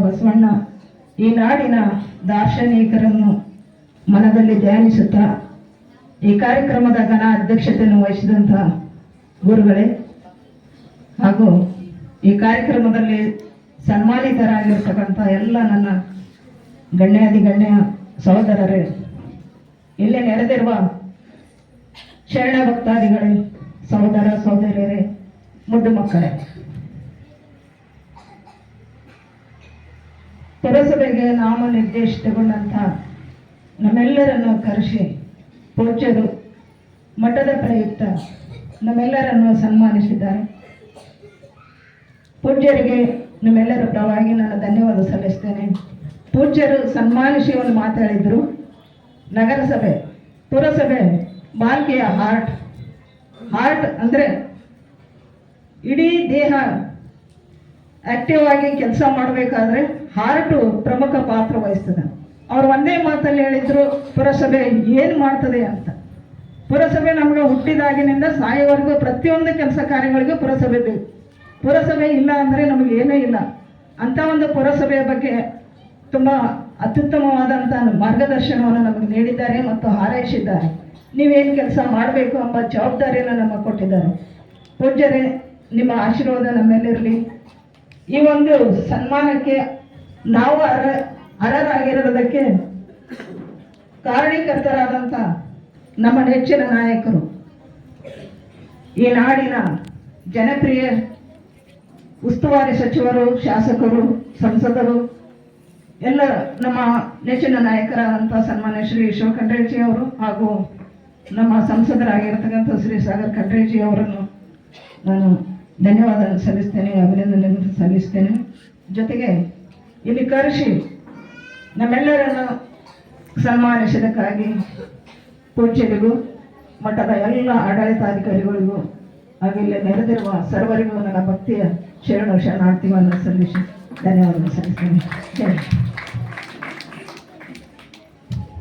ಬಸವಣ್ಣ ಈ ನಾಡಿನ ದಾರ್ಶನಿಕರನ್ನು ಮನದಲ್ಲಿ ಧ್ಯಾನಿಸುತ್ತಾ ಈ ಕಾರ್ಯಕ್ರಮದ ಘನ ಅಧ್ಯಕ್ಷತೆಯನ್ನು ವಹಿಸಿದಂಥ ಗುರುಗಳೇ ಹಾಗೂ ಈ ಕಾರ್ಯಕ್ರಮದಲ್ಲಿ ಸನ್ಮಾನಿತರಾಗಿರ್ತಕ್ಕಂಥ ಎಲ್ಲ ನನ್ನ ಗಣ್ಯ ಸಹೋದರರೇ, ಇಲ್ಲೇ ನೆರೆದಿರುವ ಶರಣ ಭಕ್ತಾದಿಗಳೇ, ಸಹೋದರ ಸಹೋದರಿಯರೇ, ಮುದ್ದು ಮಕ್ಕಳೇ, ಪುರಸಭೆಗೆ ನಾಮ ನಿರ್ದೇಶಿತಗೊಂಡಂಥ ನಮ್ಮೆಲ್ಲರನ್ನು ಕರೆಸಿ ಪೂಜ್ಯರು ಮಠದ ಪ್ರಯುಕ್ತ ನಮ್ಮೆಲ್ಲರನ್ನು ಸನ್ಮಾನಿಸಿದ್ದಾರೆ. ಪೂಜ್ಯರಿಗೆ ನಿಮ್ಮೆಲ್ಲರ ಪರವಾಗಿ ನಾನು ಧನ್ಯವಾದ ಸಲ್ಲಿಸ್ತೇನೆ. ಪೂಜ್ಯರು ಸನ್ಮಾನಿಸಿ ಒಂದು ಮಾತಾಡಿದರು. ನಗರಸಭೆ, ಪುರಸಭೆ ಬಾಲ್ಕೆಯ ಹಾರ್ಟ್ ಅಂದರೆ ಇಡೀ ದೇಹ ಆಕ್ಟಿವ್ ಆಗಿ ಕೆಲಸ ಮಾಡಬೇಕಾದ್ರೆ ಹಾರ್ಟು ಪ್ರಮುಖ ಪಾತ್ರ ವಹಿಸ್ತದೆ. ಅವ್ರು ಒಂದೇ ಮಾತಲ್ಲಿ ಹೇಳಿದ್ರು, ಪುರಸಭೆ ಏನು ಮಾಡ್ತದೆ ಅಂತ. ಪುರಸಭೆ ನಮಗೆ ಹುಟ್ಟಿದಾಗಿನಿಂದ ಸಾಯೋವರೆಗೂ ಪ್ರತಿಯೊಂದು ಕೆಲಸ ಕಾರ್ಯಗಳಿಗೂ ಪುರಸಭೆ ಬೇಕು. ಪುರಸಭೆ ಇಲ್ಲ ಅಂದರೆ ನಮಗೆ ಏನೂ ಇಲ್ಲ. ಅಂಥ ಒಂದು ಪುರಸಭೆಯ ಬಗ್ಗೆ ತುಂಬ ಅತ್ಯುತ್ತಮವಾದಂಥ ಮಾರ್ಗದರ್ಶನವನ್ನು ನಮಗೆ ನೀಡಿದ್ದಾರೆ ಮತ್ತು ಹಾರೈಸಿದ್ದಾರೆ. ನೀವೇನು ಕೆಲಸ ಮಾಡಬೇಕು ಎಂಬ ಜವಾಬ್ದಾರಿಯನ್ನು ನಮಗೆ ಕೊಟ್ಟಿದ್ದಾರೆ. ಪೂಜ್ಯರೇ, ನಿಮ್ಮ ಆಶೀರ್ವಾದ ನಮ್ಮೆಲ್ಲಿರಲಿ. ಈ ಒಂದು ಸನ್ಮಾನಕ್ಕೆ ನಾವು ಅರ್ಹರಾಗಿರೋದಕ್ಕೆ ಕಾರಣೀಕರ್ತರಾದಂಥ ನಮ್ಮ ನೆಚ್ಚಿನ ನಾಯಕರು, ಈ ನಾಡಿನ ಜನಪ್ರಿಯ ಉಸ್ತುವಾರಿ ಸಚಿವರು, ಶಾಸಕರು, ಸಂಸದರು, ಎಲ್ಲ ನಮ್ಮ ನೆಚ್ಚಿನ ನಾಯಕರಾದಂಥ ಸನ್ಮಾನ್ಯ ಶ್ರೀ ಶಿವ ಖಂಡ್ರೇಜಿ ಅವರು ಹಾಗೂ ನಮ್ಮ ಸಂಸದರಾಗಿರ್ತಕ್ಕಂಥ ಶ್ರೀ ಸಾಗರ್ ಖಂಡ್ರೇಜಿ ಅವರನ್ನು ನಾನು ಧನ್ಯವಾದ ಸಲ್ಲಿಸ್ತೇನೆ, ಅಭಿನಂದನೆ ಸಲ್ಲಿಸ್ತೇನೆ. ಜೊತೆಗೆ ಇಲ್ಲಿ ಕರೆಸಿ ನಮ್ಮೆಲ್ಲರನ್ನು ಸನ್ಮಾನಿಸಿದಕ್ಕಾಗಿ ಪೂಜ್ಯರಿಗೂ ಮಠದ ಎಲ್ಲ ಆಡಳಿತಾಧಿಕಾರಿಗಳಿಗೂ ಹಾಗೂ ಇಲ್ಲಿ ನೆರೆದಿರುವ ಸರ್ವರಿಗೂ ನನ್ನ ಭಕ್ತಿಯ ಶರಣಾರ್ಥಿಗಳನ್ನು ಸಲ್ಲಿಸಿ ಧನ್ಯವಾದ ಸಲ್ಲಿಸ್ತೇನೆ. ಜೈ